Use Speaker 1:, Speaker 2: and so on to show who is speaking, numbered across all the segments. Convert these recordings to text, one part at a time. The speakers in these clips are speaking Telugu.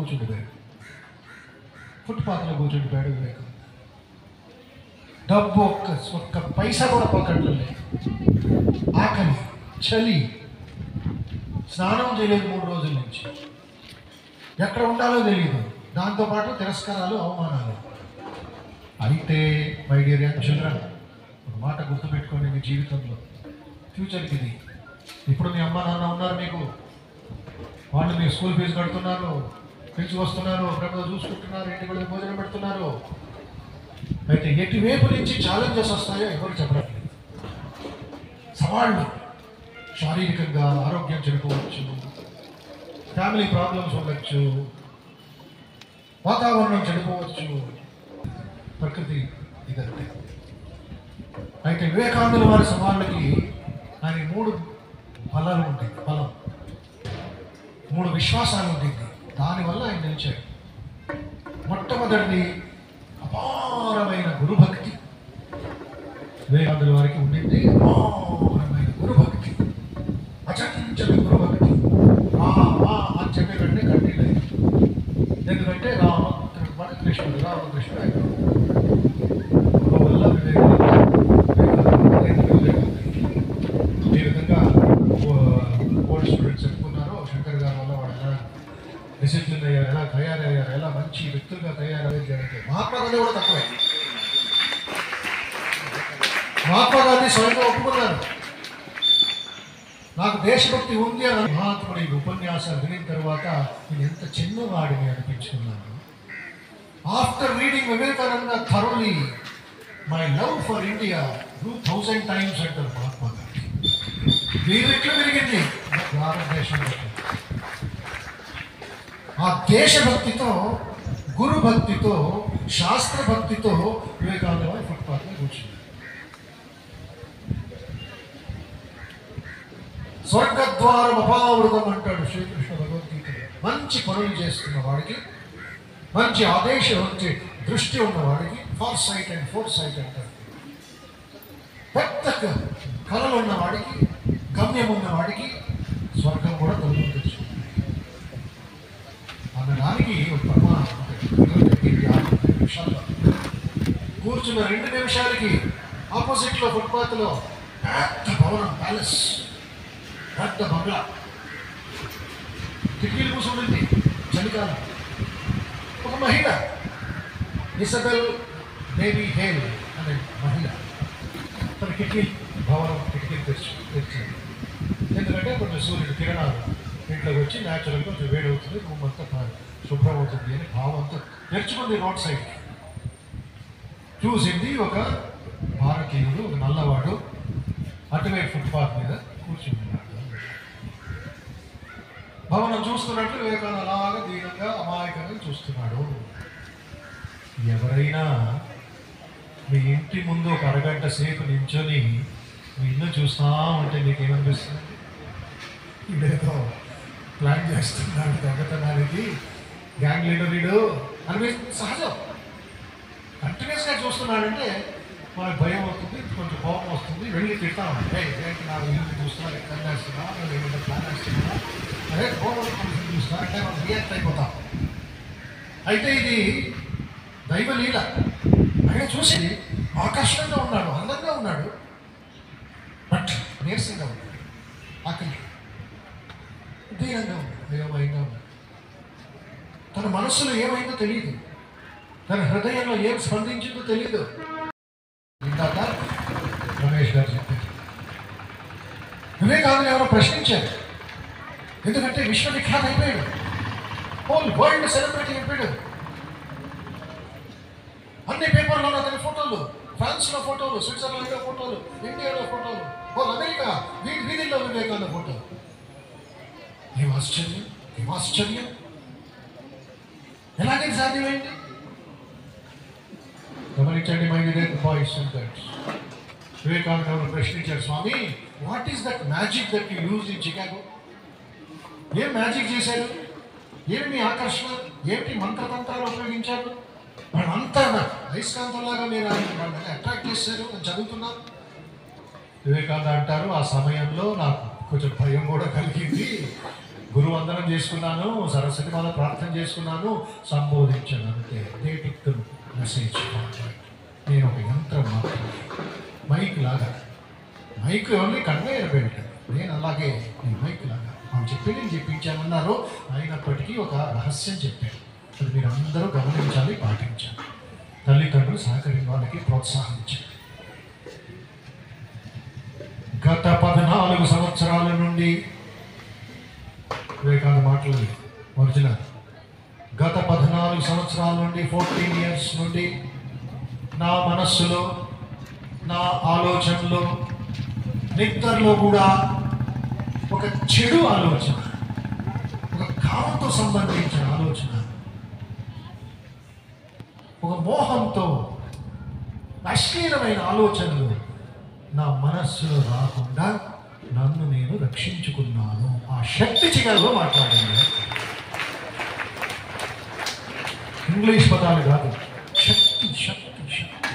Speaker 1: కూర్చుండిపోయాడు, ఫుట్పాత్లో కూర్చుండిపోయాడు వివేకానంద. డబ్బు ఒక్క పైసా కూడా పాకెట్లో లేదు, ఆకలి, చలి, స్నానం చేయలేదు 3 రోజుల నుంచి, ఎక్కడ ఉండాలో తెలియదు, దాంతోపాటు తిరస్కారాలు, అవమానాలు. అయితే మై డియర్ యంగ్ చిల్డ్రన్, ఒక మాట గుర్తుపెట్టుకోండి మీ జీవితంలో, ఫ్యూచర్కి ఇది. ఇప్పుడు మీ అమ్మ నాన్న ఉన్నారు మీకు, వాళ్ళు మీ స్కూల్ ఫీజు కడుతున్నారు, పిలిచి వస్తున్నారు, ప్రేమగా చూసుకుంటున్నారు, ఇంటికి వెళ్ళి భోజనం పెడుతున్నారు. అయితే ఎటువైపు నుంచి ఛాలెంజెస్ వస్తాయో ఎవరు చెప్పట్లేదు. సవాళ్ళు, శారీరకంగా ఆరోగ్యం చెడిపోవచ్చు, ఫ్యామిలీ ప్రాబ్లమ్స్ ఉండొచ్చు, వాతావరణం చెడిపోవచ్చు, ప్రకృతి ఇదంతే. అయితే వివేకానందుల వారి సవాళ్ళకి ఆయన 3 బలాలు ఉంటాయి, బలం, 3 విశ్వాసాలు ఉంటుంది. దానివల్ల ఆయన నిలిచాడు. మొట్టమొదటిది అపారమైన గురుభక్తి. వివేకానందుల వారికి ఉండింది అపారమైన గురుభక్తి, అచంచల గురుభక్తి. రామా అని చెప్పే కంటే కఠిన, ఎందుకంటే కృష్ణుడు రామకృష్ణుడు ఆయన వల్ల ఈ విధంగా ఓల్డ్ స్టూడెంట్స్ చెప్పుకున్నారో, శంకర్ గారి వల్ల వాళ్ళు ఎలా డిసిప్లిన్ అయ్యారు, ఎలా తయారయ్యారు, ఎలా మంచి వ్యక్తులుగా తయారయ్యారు. మహాత్మా గాంధీ కూడా తక్కువే. మహాత్మా గాంధీ స్వయంగా ఒప్పుకున్నారు, నాకు దేశభక్తి ఉంది అని. మహాత్ముడి ఉపన్యాసాలు వినిన తర్వాత నేను ఎంత చిన్నవాడిని అనిపించుకున్నాను. After reading Vivekananda thoroughly, my love for India grew 1000 times అంటారు మహాత్మా గాంధీ. మీరు ఎట్లా పెరిగింది భారతదేశంలో? ఆ దేశభక్తితో, గురుభక్తితో, శాస్త్రభక్తితో వివేకానంద ఫుట్పాత్లో కూర్చున్నారు. స్వర్గద్వారం అపావృతం అంటాడు శ్రీకృష్ణ భగవద్గీతలో. మంచి పనులు చేస్తున్న వాడికి, మంచి ఆదేశం వచ్చే దృష్టి ఉన్నవాడికి, far sight and fore sight అంటారు. పెద్ద కళలు ఉన్నవాడికి, గమ్యం ఉన్నవాడికి స్వర్గం కూడా తలుపులు తెచ్చు అన్నదానికి ఒక ప్రమాణం. కూర్చున్న 2 నిమిషాలకి ఆపోజిట్లో ఫుట్పాత్లో పెద్ద భవనం, ప్యాలెస్, పెద్ద బంగ్లా, కిటికీలు కూర్చుంటుంది, చలికాలం. ఒక మహిళ, ఇసబెల్ బేబీ హేల్ అనే మహిళ, తన కిటికీలు తెచ్చింది. ఎందుకంటే కొంచెం సూర్యుడు కిరణాలు ఇంట్లోకి వచ్చి న్యాచురల్గా కొంచెం వేడవుతుంది, రూమ్ అంతా శుభ్రం అవుతుంది అని భావంతో తెరుచుకుంది. రోడ్ సైడ్ చూసింది ఒక భారతీయుడు, ఒక నల్లవాడు అటువైపు ఫుట్పాత్ మీద కూర్చుంటున్నాడు. భవనం చూస్తున్నట్లు వివేకానంద అలాగా దీనంగా అమాయకంగా చూస్తున్నాడు. ఎవరైనా మీ ఇంటి ముందు ఒక అరగంట సేపు నించొని మీ ఇల్లు చూస్తా ఉంటే నీకేమనిపిస్తుంది? ఇదేదో ప్లాన్ చేస్తున్నాడు దొంగతనానికి, గ్యాంగ్ లీడర్ వీడు అనిపిస్తుంది. సహజం. కంటిన్యూస్గా చూస్తున్నాడంటే మనకు భయం అవుతుంది, కొంచెం కోపం వస్తుంది, వెళ్ళి తిడతా ఉంటాయి. ఏంటి నా ఇల్లు చూస్తున్నా, ఎక్కడ వేస్తున్నా, నేను ఏమైనా ప్లాన్ వేస్తున్నా, అదే కోపం చూస్తున్నా అంటే మనం రియాక్ట్ అయిపోతాం. అయితే ఇది దైవలీల. ఆయన చూసి ఆకర్షణగా ఉన్నాడు, అందంగా ఉన్నాడు, బట్ నీరసంగా ఉన్నాడు, ఆకలి, దీనంగా ఉన్నాడు, భయమయంగా ఉన్నాడు. తన మనస్సులో ఏమైందో తెలియదు, తన హృదయంలో ఏం స్పందించిందో తెలియదు. ఇందాక రమేష్ గారు చెప్పారు, వివేకానంద ఎవరో ప్రశ్నించారు. ఎందుకంటే విశ్వవిఖ్యాత అయిపోయాడు, హోల్ వరల్డ్ సెలబ్రిటీ అయిపోయాడు. అన్ని పేపర్లలో అతని ఫోటోలు, ఫ్రాన్స్లో ఫోటోలు, స్విట్జర్లాండ్లో ఫోటోలు, ఇండియాలో ఫోటోలు, హోల్ అమెరికా వీధిలో వివేకానంద ఫోటోలు. ఏం ఆశ్చర్యం, ఏం ఆశ్చర్యం! ఎలాగే సాధ్యమైంది? గమనించండి my dear boys and girls. Vivekananda ఎవరు ప్రశ్నించారు, Swami what is that magic that you use in Chicago? ఏం మ్యాజిక్ చేశారు? ఏమి ఆకర్షణ, ఏమిటి మంత్రతంత్రాలు ఉపయోగించారు? వాళ్ళంతా అయస్కాంతంలాగా మీరు వాళ్ళని అట్రాక్ట్ చేశారు అని చదువుతున్నాను. వివేకానంద అంటారు, ఆ సమయంలో నాకు కొంచెం భయం కూడా కలిగింది. గురువు వందనం చేసుకున్నాను, సరస్వతి మాల ప్రార్థన చేసుకున్నాను, సంబోధించాను అంతే. They took the message. నేను ఒక యంత్రం మాత్రమే, మైక్ లాగా. Mike only conveyor belt. నేను అలాగే నేను మైక్ లాగా వాళ్ళు చెప్పి నేను చెప్పించానన్నారు. అయినప్పటికీ ఒక రహస్యం చెప్పాను, అది మీరు అందరూ గమనించాలి, పాటించాలి. తల్లిదండ్రులు సహకరించిన వాళ్ళకి ప్రోత్సాహించాలి. గత 14 సంవత్సరాల నుండి వివేకానంద మాటలు ఒరిజినల్. గత 14 సంవత్సరాల నుండి 14 years నుండి నా మనస్సులో, నా ఆలోచనలో, నిద్రలో కూడా ఒక చెడు ఆలోచన, ఒక కామంతో సంబంధించిన ఆలోచన, ఒక మోహంతో అశ్లీలమైన ఆలోచనలు నా మనస్సులో రాకుండా నన్ను నేను రక్షించుకున్నాను. ఆ శక్తి చిగలో మాట్లాడండి. ఇంగ్లీష్ పదాలు కాదు, శక్తి శక్తి శక్తి.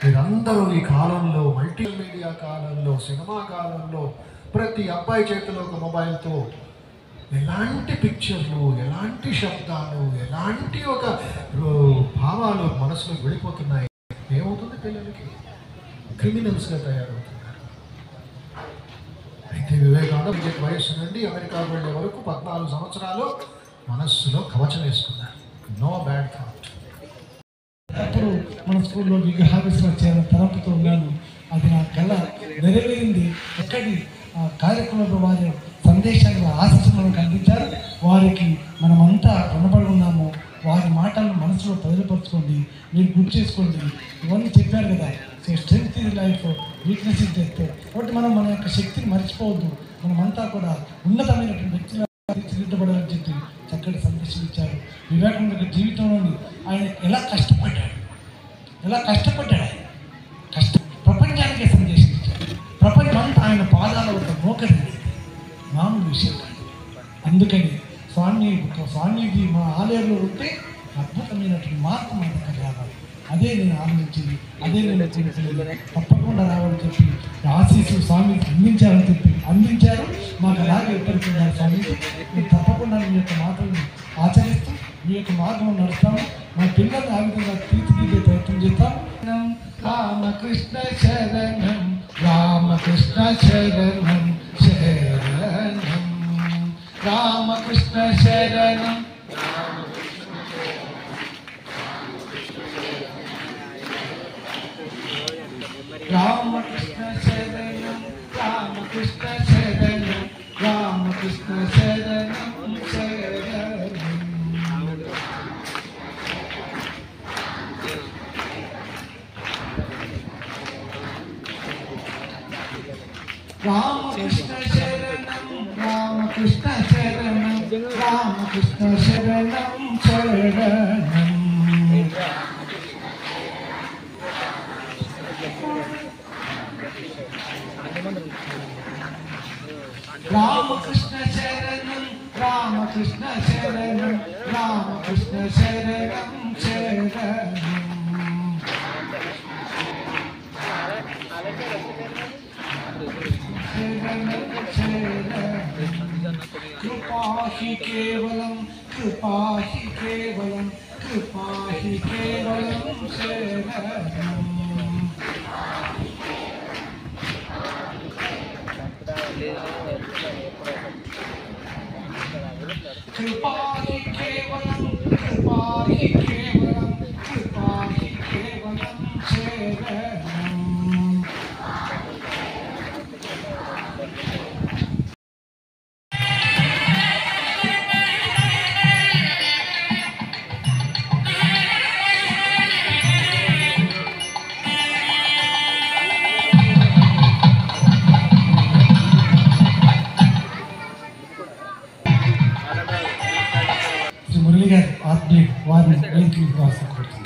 Speaker 1: మీరందరూ ఈ కాలంలో, మల్టీ మీడియా కాలంలో, సినిమా కాలంలో, ప్రతి అబ్బాయి చేతిలో ఒక మొబైల్తో ఎలాంటి పిక్చర్లు, ఎలాంటి శబ్దాలు, ఎలాంటి ఒక భావాలు మనసులోకి వెళ్ళిపోతున్నాయి. ఏమవుతుంది? పిల్లలకి క్రిమినల్స్గా తయారవుతున్నారు. అయితే వివేకానంద వయస్సు నుండి అమెరికా వెళ్ళే వరకు 14 సంవత్సరాలు మనస్సులో కవచం వేసుకున్నారు. No bad thought.
Speaker 2: అప్పుడు మన స్కూల్లో విగ్రహావిష్కరణ చేయాలని తలంపుతో ఉన్నాను. అది నా కళ నెరవేరింది. ఎక్కడి కార్యక్రమంలో వారి సందేశాన్ని, ఆశీస్సులను అందించారు. వారికి మనమంతా రుణపడి ఉన్నాము. వారి మాటలను మనసులో ప్రజలపరచుకోండి, మీరు గుర్తు చేసుకోండి. ఇవన్నీ చెప్పారు కదా, strength in life, weakness in death. కాబట్టి మనం మన యొక్క శక్తిని మర్చిపోవద్దు. మనమంతా కూడా ఉన్నతమైనటువంటి వ్యక్తులు తీర్చిదిద్దబడాలని చెప్పి చక్కటి సందేశం ఇచ్చారు. వివేకానంద యొక్క జీవితంలోని ఆయన ఎలా కష్టపడ్డాడు ఆయన ప్రపంచానికే సందేశం ఇచ్చాడు. ప్రపంచమంతా ఆయన పాదాల వద్ద మోకరింది. మామూలు విషయం కాదు. అందుకని స్వామీజీ మా ఆలయంలో ఉంటే అద్భుతమైనటువంటి మార్పు మన దగ్గర రావాలి. అదే నేను ఆలోచించింది, అదే నేను చూపించింది. తప్పకుండా రావాలని చెప్పి ఆశీస్సులు స్వామీజీ అందించారు. మాకు అలాగే ఇప్పటికీ ఉన్నారు స్వామీజీ. మేము తప్పకుండా మీ యొక్క మాటలను ఆచరిస్తూ మీ యొక్క మార్గంలో నడుస్తాము. మా పిల్లల్ని ఆ విధంగా తీర్చిదిద్దే ప్రయత్నం చేస్తాం. రామకృష్ణ శరణం, రామకృష్ణ శరణం, శరణం రామకృష్ణ శరణం. రామకృష్ణ శరణం, రామకృష్ణ శరణం, రామకృష్ణ శరణం, శరణం రామకృష్ణ శరణం, రామకృష్ణ శరణం, రామకృష్ణ శరణం, శరణం రామకృష్ణ శరణం, రామకృష్ణ శరణం, రామకృష్ణ శరణం, శరణం कृपा ही केवलम, कृपा ही केवलम, कृपा ही केवलम शरणम. कृपा ही केवलम, कृपा ही केवलम, कृपा ही केवलम शरणम. మురళి గారు ఆత్మీయ వారిని వేదికలకు ఆశిస్తున్నాను.